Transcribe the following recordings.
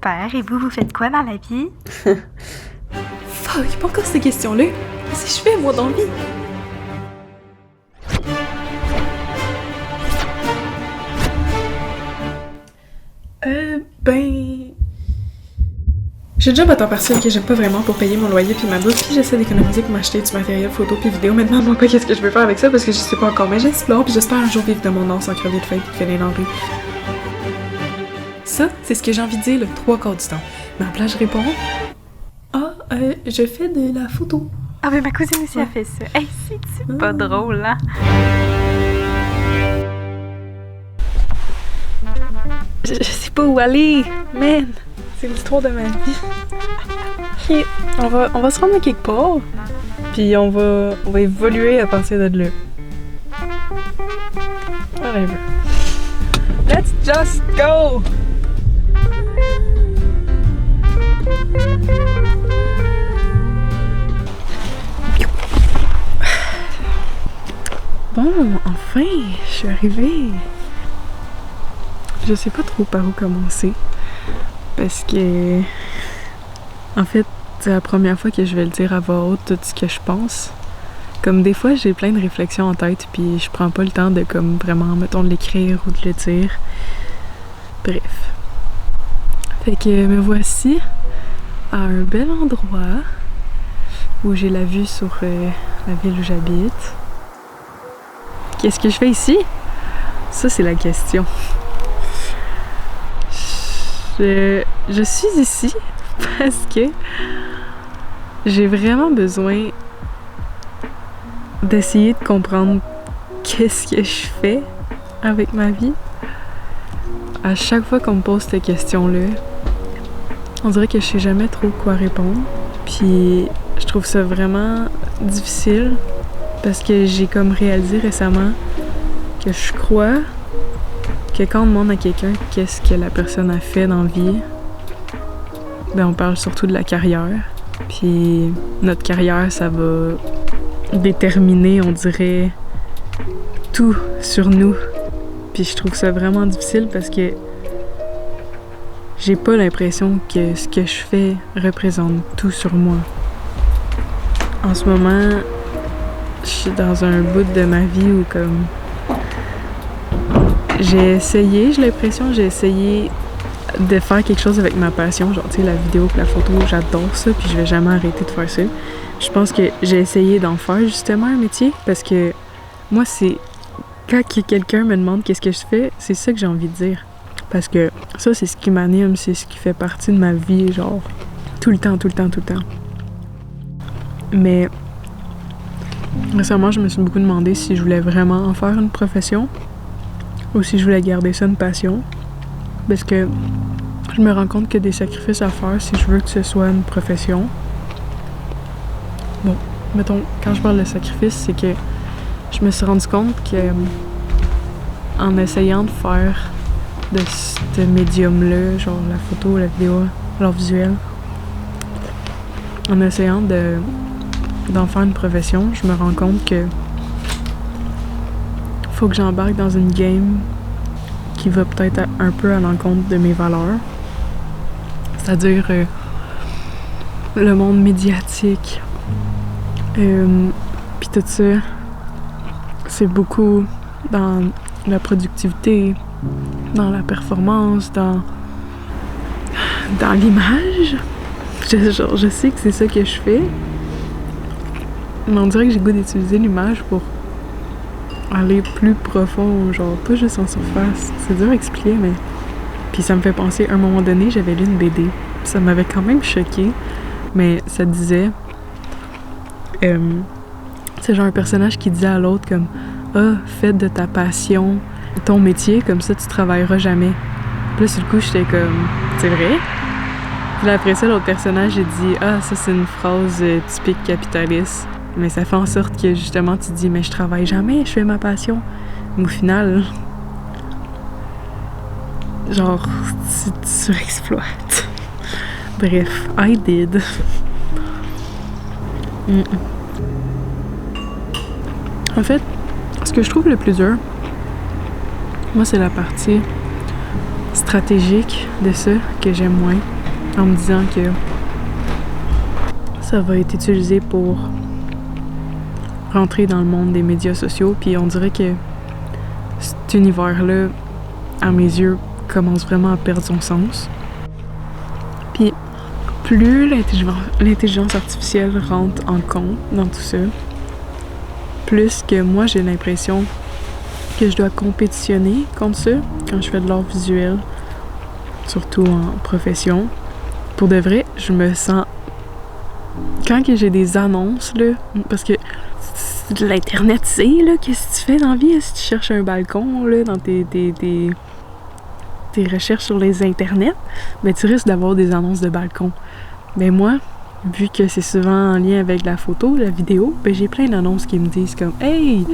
Super. Et vous faites quoi dans la vie? Fuck, pas encore cette question-là. Qu'est-ce que je fais, moi, dans la vie? J'ai un job à temps partiel que j'aime pas vraiment pour payer mon loyer puis ma bouffe, puis j'essaie d'économiser pour m'acheter du matériel photo puis vidéo. Maintenant, moi, pas qu'est-ce que je vais faire avec ça parce que je sais pas encore, mais j'explore puis j'espère un jour vivre de mon art sans crever de faim puis finir dans la rue. Ça, c'est ce que j'ai envie de dire le 3/4 du temps. Mais en place, je réponds je fais de la photo. Ah ben ma cousine aussi a fait ça. Hey, c'est pas drôle, hein? Je sais pas où aller, man. C'est l'histoire de ma vie. Ok, on va se rendre à quelque part, puis on va évoluer à partir de là. Whatever. Let's just go! Bon, enfin, je suis arrivée. Je sais pas trop par où commencer. Parce que, en fait, c'est la première fois que je vais le dire à voix haute tout ce que je pense. Comme des fois, j'ai plein de réflexions en tête, puis je prends pas le temps de comme vraiment, mettons, de l'écrire ou de le dire. Bref. Fait que me voici à un bel endroit où j'ai la vue sur la ville où j'habite. Qu'est-ce que je fais ici? Ça, c'est la question. Je suis ici parce que j'ai vraiment besoin d'essayer de comprendre qu'est-ce que je fais avec ma vie. À chaque fois qu'on me pose cette question-là, on dirait que je sais jamais trop quoi répondre. Puis je trouve ça vraiment difficile parce que j'ai comme réalisé récemment que je crois que quand on demande à quelqu'un qu'est-ce que la personne a fait dans la vie, ben on parle surtout de la carrière. Puis notre carrière, ça va déterminer, on dirait, tout sur nous. Puis je trouve ça vraiment difficile parce que j'ai pas l'impression que ce que je fais représente tout sur moi. En ce moment, je suis dans un bout de ma vie où comme j'ai essayé de faire quelque chose avec ma passion, genre tu sais la vidéo et la photo, j'adore ça puis je vais jamais arrêter de faire ça. Je pense que j'ai essayé d'en faire justement un métier parce que moi c'est quand quelqu'un me demande qu'est-ce que je fais, c'est ça que j'ai envie de dire parce que ça c'est ce qui m'anime, c'est ce qui fait partie de ma vie genre tout le temps. Mais récemment, je me suis beaucoup demandé si je voulais vraiment en faire une profession ou si je voulais garder ça une passion. Parce que je me rends compte qu'il y a des sacrifices à faire si je veux que ce soit une profession. Bon, mettons, quand je parle de sacrifice, c'est que je me suis rendu compte que en essayant de faire de ce médium-là, genre la photo, la vidéo, l'art visuel, en essayant d'en faire une profession, je me rends compte que faut que j'embarque dans une game qui va peut-être un peu à l'encontre de mes valeurs. C'est-à-dire le monde médiatique. Puis tout ça, c'est beaucoup dans la productivité, dans la performance, dans l'image. Je sais que c'est ça que je fais. Mais on dirait que j'ai le goût d'utiliser l'image pour aller plus profond, genre pas juste en surface. C'est dur à expliquer, mais... Puis ça me fait penser, à un moment donné, j'avais lu une BD. Ça m'avait quand même choquée, mais ça disait... c'est genre un personnage qui disait à l'autre comme « Ah, fais de ta passion ton métier, comme ça tu travailleras jamais. » Puis là, sur le coup, j'étais comme « C'est vrai? » Puis là, après ça, l'autre personnage, il dit « Ah, ça c'est une phrase typique capitaliste. » Mais ça fait en sorte que justement tu te dis mais je travaille jamais, je fais ma passion. Mais au final, genre tu surexploites. Bref, I did. En fait, ce que je trouve le plus dur, moi c'est la partie stratégique de ça que j'aime moins, en me disant que ça va être utilisé pour rentrer dans le monde des médias sociaux, puis on dirait que cet univers-là, à mes yeux, commence vraiment à perdre son sens. Puis plus l'intelligence artificielle rentre en compte dans tout ça, plus que moi j'ai l'impression que je dois compétitionner contre ça quand je fais de l'art visuel, surtout en profession. Pour de vrai, je me sens... Quand que j'ai des annonces, là, parce que l'Internet, c'est, là, qu'est-ce que tu fais dans la vie? Si tu cherches un balcon, là, dans tes recherches sur les Internets, ben, tu risques d'avoir des annonces de balcon. Mais moi, vu que c'est souvent en lien avec la photo, la vidéo, ben, j'ai plein d'annonces qui me disent comme « Hey,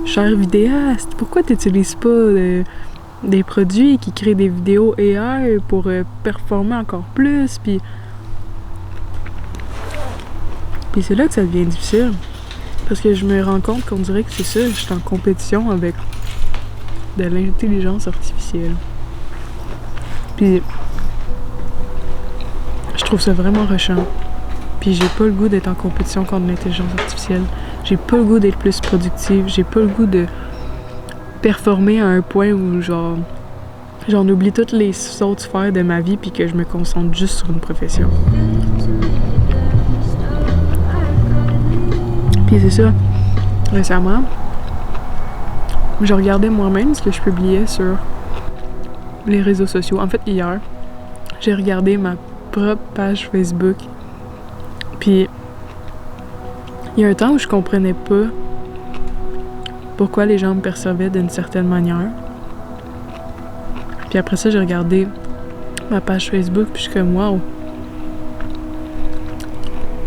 cher vidéaste, pourquoi tu n'utilises pas des produits qui créent des vidéos AI pour performer encore plus? » Puis c'est là que ça devient difficile. Parce que je me rends compte qu'on dirait que c'est ça, je suis en compétition avec de l'intelligence artificielle. Puis je trouve ça vraiment rushant. Puis j'ai pas le goût d'être en compétition contre l'intelligence artificielle. J'ai pas le goût d'être plus productive. J'ai pas le goût de performer à un point où j'en oublie toutes les autres sphères de ma vie puis que je me concentre juste sur une profession. Puis c'est ça, récemment, je regardais moi-même ce que je publiais sur les réseaux sociaux. En fait, hier, j'ai regardé ma propre page Facebook. Puis, il y a un temps où je comprenais pas pourquoi les gens me percevaient d'une certaine manière. Puis après ça, j'ai regardé ma page Facebook, puis je suis comme « Wow!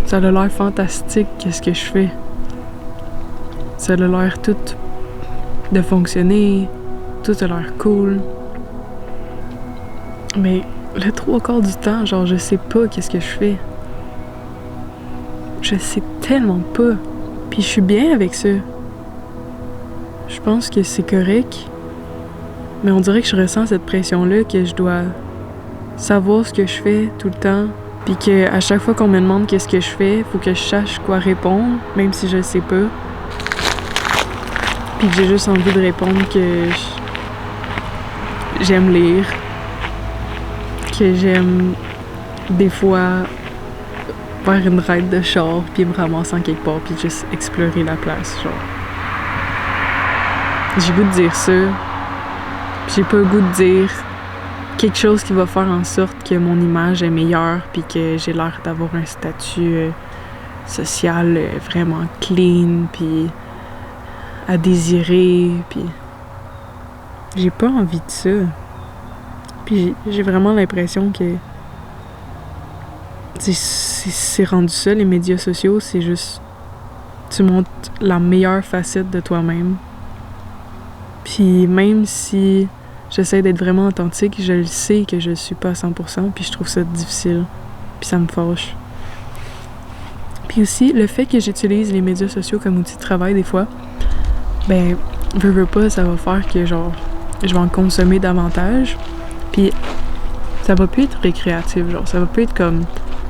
Ça a l'air fantastique, qu'est-ce que je fais? » Ça a l'air tout de fonctionner, tout a l'air cool. Mais le 3/4 du temps, genre, je sais pas qu'est-ce que je fais. Je sais tellement pas. Puis je suis bien avec ça. Je pense que c'est correct. Mais on dirait que je ressens cette pression-là que je dois savoir ce que je fais tout le temps. Puis qu'à chaque fois qu'on me demande qu'est-ce que je fais, faut que je sache quoi répondre, même si je le sais pas. Puis que j'ai juste envie de répondre que j'aime lire, que j'aime des fois faire une ride de char, puis me ramasser en quelque part, puis juste explorer la place, genre. J'ai le goût de dire ça, puis j'ai pas le goût de dire quelque chose qui va faire en sorte que mon image est meilleure, puis que j'ai l'air d'avoir un statut social vraiment clean, puis à désirer, puis j'ai pas envie de ça. Puis j'ai vraiment l'impression que c'est rendu ça, les médias sociaux, c'est juste tu montres la meilleure facette de toi-même. Puis même si j'essaie d'être vraiment authentique, je le sais que je le suis pas à 100%, puis je trouve ça difficile, puis ça me fâche. Puis aussi, le fait que j'utilise les médias sociaux comme outil de travail des fois, ben, veux pas, ça va faire que, genre, je vais en consommer davantage, puis ça va plus être récréatif, genre, ça va plus être comme,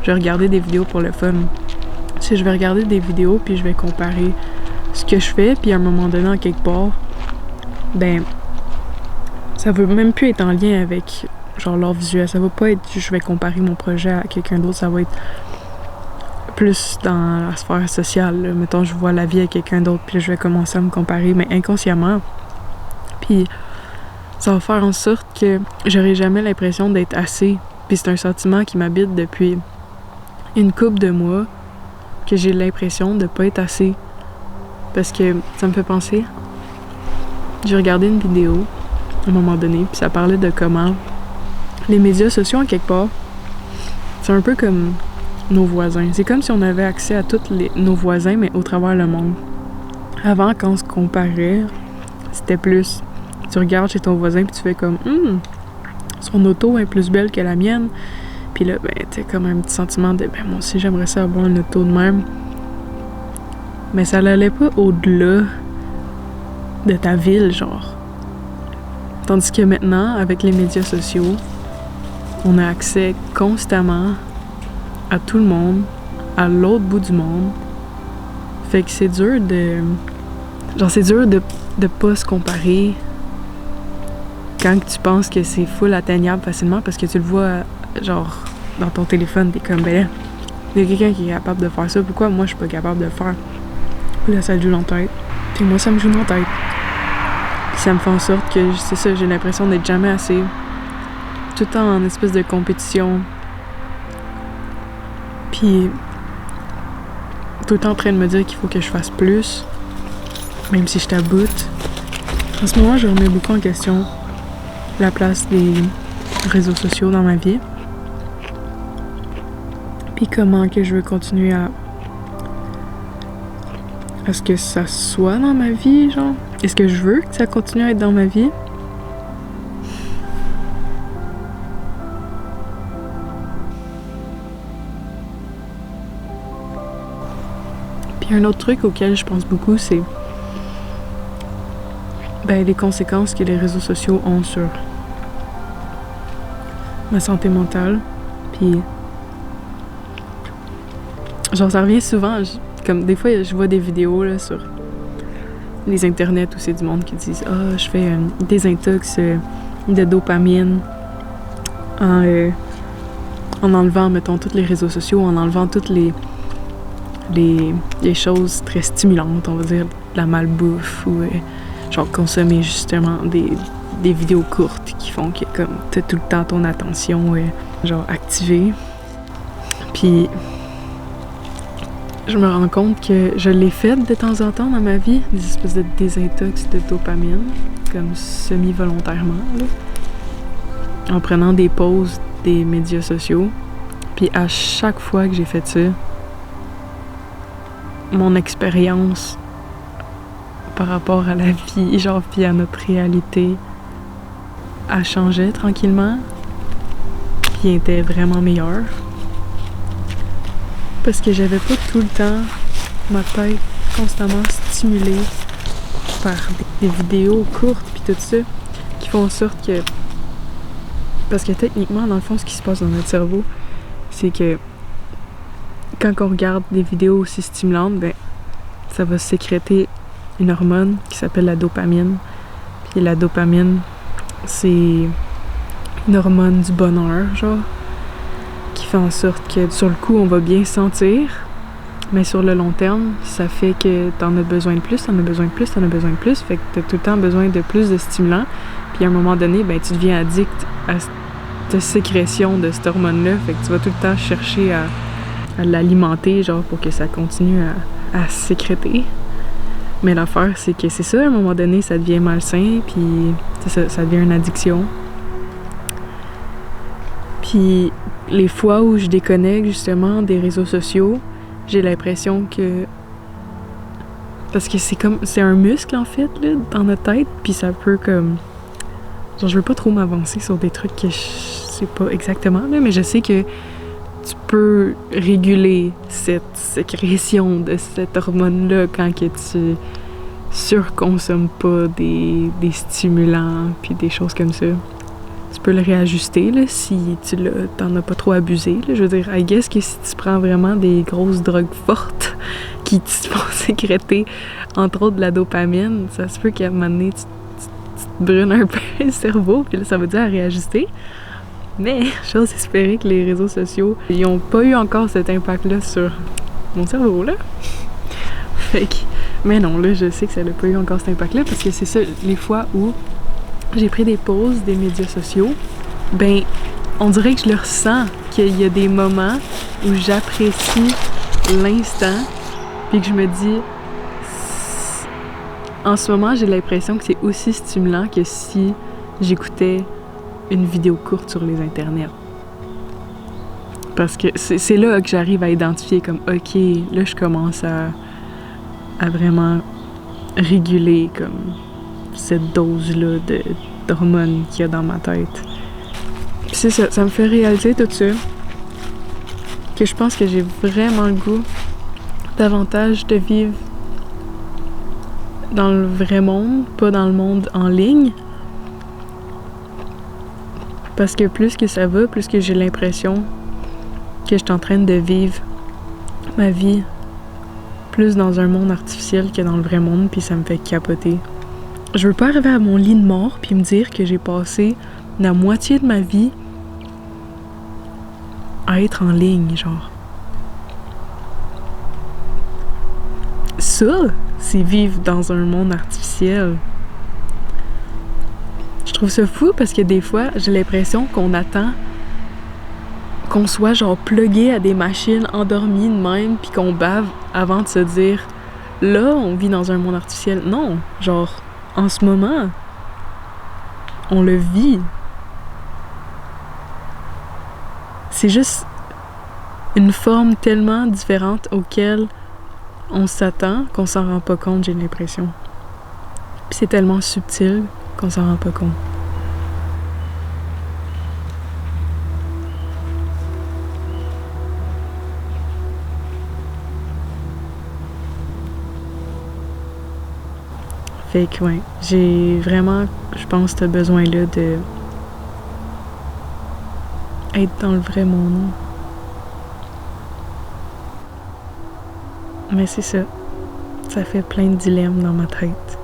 je vais regarder des vidéos pour le fun. Si je vais regarder des vidéos, puis je vais comparer ce que je fais, puis à un moment donné, en quelque part, ben, ça va même plus être en lien avec, genre, l'art visuel, ça va pas être, je vais comparer mon projet à quelqu'un d'autre, ça va être plus dans la sphère sociale, là. Mettons, je vois la vie à quelqu'un d'autre, puis là, je vais commencer à me comparer, mais inconsciemment. Puis ça va faire en sorte que j'aurai jamais l'impression d'être assez. Puis c'est un sentiment qui m'habite depuis une couple de mois, que j'ai l'impression de pas être assez. Parce que ça me fait penser... J'ai regardé une vidéo, à un moment donné, puis ça parlait de comment les médias sociaux, en quelque part, c'est un peu comme nos voisins. C'est comme si on avait accès à tous nos voisins, mais au travers le monde. Avant, quand on se comparait, c'était plus... Tu regardes chez ton voisin, puis tu fais comme « son auto est plus belle que la mienne. » Puis là, ben, t'as comme un petit sentiment de « ben, moi aussi, j'aimerais ça avoir une auto de même. » Mais ça n'allait pas au-delà de ta ville, genre. Tandis que maintenant, avec les médias sociaux, on a accès constamment à tout le monde, à l'autre bout du monde. Fait que c'est dur de... Genre, c'est dur de pas se comparer quand tu penses que c'est full atteignable facilement parce que tu le vois, genre, dans ton téléphone, t'es comme, ben là, il y a quelqu'un qui est capable de faire ça, pourquoi moi je suis pas capable de le faire? Là, ça te joue dans la tête. Puis moi, ça me joue dans la tête. Puis ça me fait en sorte que, c'est ça, j'ai l'impression d'être jamais assez. Tout le temps en espèce de compétition. Puis tout le temps en train de me dire qu'il faut que je fasse plus, même si je t'aboute. En ce moment, je remets beaucoup en question la place des réseaux sociaux dans ma vie. Puis comment que je veux continuer à ce que ça soit dans ma vie, genre. Est-ce que je veux que ça continue à être dans ma vie? Puis un autre truc auquel je pense beaucoup, c'est les conséquences que les réseaux sociaux ont sur ma santé mentale. Puis genre ça revient souvent, comme des fois je vois des vidéos là, sur les internets où c'est du monde qui disent je fais une désintox de dopamine en enlevant, mettons, tous les réseaux sociaux, en enlevant toutes les choses très stimulantes, on va dire, de la malbouffe ou genre consommer justement des vidéos courtes qui font que comme t'as tout le temps ton attention genre activée. Puis je me rends compte que je l'ai fait de temps en temps dans ma vie, des espèces de désintox de dopamine, comme semi-volontairement, là, en prenant des pauses des médias sociaux. Puis à chaque fois que j'ai fait ça, mon expérience par rapport à la vie, genre, puis à notre réalité, a changé tranquillement, puis était vraiment meilleure. Parce que j'avais pas tout le temps ma tête constamment stimulée par des vidéos courtes puis tout ça, qui font en sorte que... Parce que techniquement, dans le fond, ce qui se passe dans notre cerveau, c'est que quand on regarde des vidéos aussi stimulantes, ça va sécréter une hormone qui s'appelle la dopamine. Puis la dopamine, c'est une hormone du bonheur, genre, qui fait en sorte que sur le coup, on va bien se sentir, mais sur le long terme, ça fait que t'en as besoin de plus, t'en as besoin de plus, t'en as besoin de plus, fait que t'as tout le temps besoin de plus de stimulants. Puis à un moment donné, tu deviens addict à cette sécrétion de cette hormone-là, fait que tu vas tout le temps chercher à l'alimenter, genre, pour que ça continue à sécréter. Mais l'affaire, c'est que c'est ça, à un moment donné, ça devient malsain, puis ça devient une addiction. Puis les fois où je déconnecte, justement, des réseaux sociaux, j'ai l'impression que... Parce que c'est un muscle, en fait, là, dans notre tête, puis ça peut comme... Genre, je veux pas trop m'avancer sur des trucs que je sais pas exactement, là, mais je sais que tu peux réguler cette sécrétion de cette hormone-là quand que tu surconsommes pas des stimulants puis des choses comme ça. Tu peux le réajuster là, si t'en as pas trop abusé. Là. Je veux dire, I guess que si tu prends vraiment des grosses drogues fortes qui te font sécréter, entre autres de la dopamine, ça se peut qu'à un moment donné, tu te brûles un peu le cerveau, puis là, ça veut dire à réajuster. Mais j'ose espérer que les réseaux sociaux, ils ont pas eu encore cet impact-là sur mon cerveau, là. Fait que... Mais non, là, je sais que ça n'a pas eu encore cet impact-là, parce que c'est ça, les fois où j'ai pris des pauses des médias sociaux, on dirait que je le ressens, qu'il y a des moments où j'apprécie l'instant, puis que je me dis... En ce moment, j'ai l'impression que c'est aussi stimulant que si j'écoutais une vidéo courte sur les internets. Parce que c'est là que j'arrive à identifier comme, OK, là, je commence à vraiment réguler comme cette dose-là d'hormones qu'il y a dans ma tête. Puis c'est ça, ça me fait réaliser tout ça que je pense que j'ai vraiment le goût davantage de vivre dans le vrai monde, pas dans le monde en ligne. Parce que plus que ça va, plus que j'ai l'impression que je suis en train de vivre ma vie plus dans un monde artificiel que dans le vrai monde, puis ça me fait capoter. Je veux pas arriver à mon lit de mort puis me dire que j'ai passé la moitié de ma vie à être en ligne, genre. Ça, c'est vivre dans un monde artificiel. Je trouve ça fou parce que des fois, j'ai l'impression qu'on attend qu'on soit genre plugué à des machines endormies de même puis qu'on bave avant de se dire là, on vit dans un monde artificiel. Non, genre, en ce moment, on le vit. C'est juste une forme tellement différente auquel on s'attend qu'on s'en rend pas compte, j'ai l'impression. Puis c'est tellement subtil qu'on s'en rend pas compte. Fait que ouais, j'ai vraiment, je pense, ce besoin-là de être dans le vrai monde. Mais c'est ça. Ça fait plein de dilemmes dans ma tête.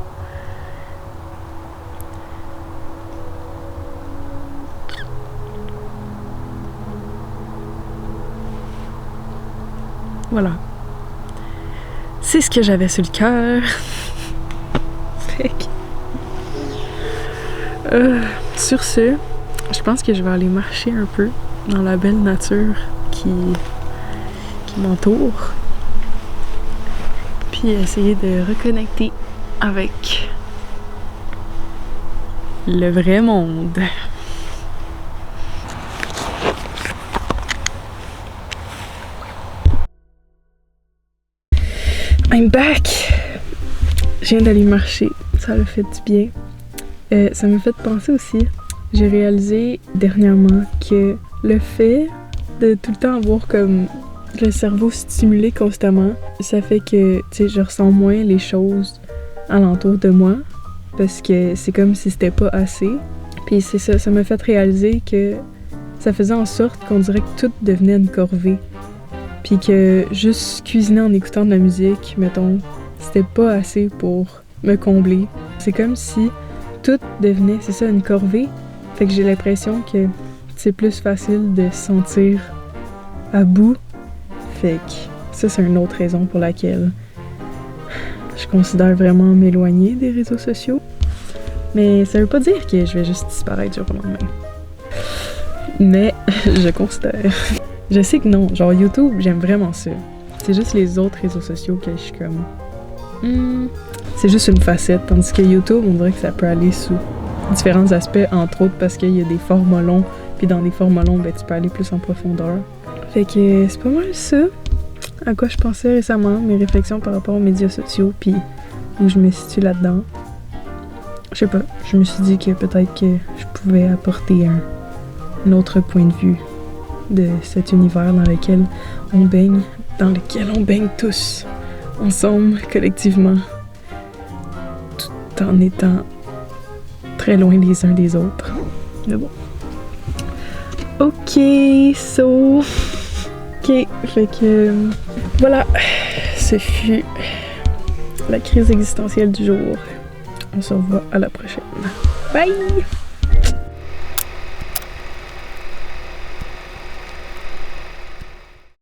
Voilà. C'est ce que j'avais sur le cœur. Sur ce, je pense que je vais aller marcher un peu dans la belle nature qui m'entoure. Puis essayer de reconnecter avec le vrai monde. I'm back! Je viens d'aller marcher, ça a fait du bien. Ça m'a fait penser aussi, j'ai réalisé dernièrement que le fait de tout le temps avoir comme le cerveau stimulé constamment, ça fait que, tu sais, je ressens moins les choses alentour de moi parce que c'est comme si c'était pas assez. Puis c'est ça, ça m'a fait réaliser que ça faisait en sorte qu'on dirait que tout devenait une corvée. Puis que juste cuisiner en écoutant de la musique, mettons, c'était pas assez pour me combler. C'est comme si tout devenait, c'est ça, une corvée. Fait que j'ai l'impression que c'est plus facile de se sentir à bout. Fait que ça, c'est une autre raison pour laquelle je considère vraiment m'éloigner des réseaux sociaux. Mais ça veut pas dire que je vais juste disparaître du jour au lendemain. Mais je considère. Je sais que non, genre YouTube, j'aime vraiment ça. C'est juste les autres réseaux sociaux que je suis comme... C'est juste une facette, tandis que YouTube, on dirait que ça peut aller sous différents aspects, entre autres parce qu'il y a des formats longs, puis dans des formats longs, ben, tu peux aller plus en profondeur. Fait que c'est pas mal ça à quoi je pensais récemment, mes réflexions par rapport aux médias sociaux, puis où je me situe là-dedans. Je sais pas, je me suis dit que peut-être que je pouvais apporter un autre point de vue de cet univers dans lequel on baigne tous ensemble, collectivement, tout en étant très loin les uns des autres. Mais bon. Ok, fait que voilà, ce fut la crise existentielle du jour. On se revoit à la prochaine. Bye!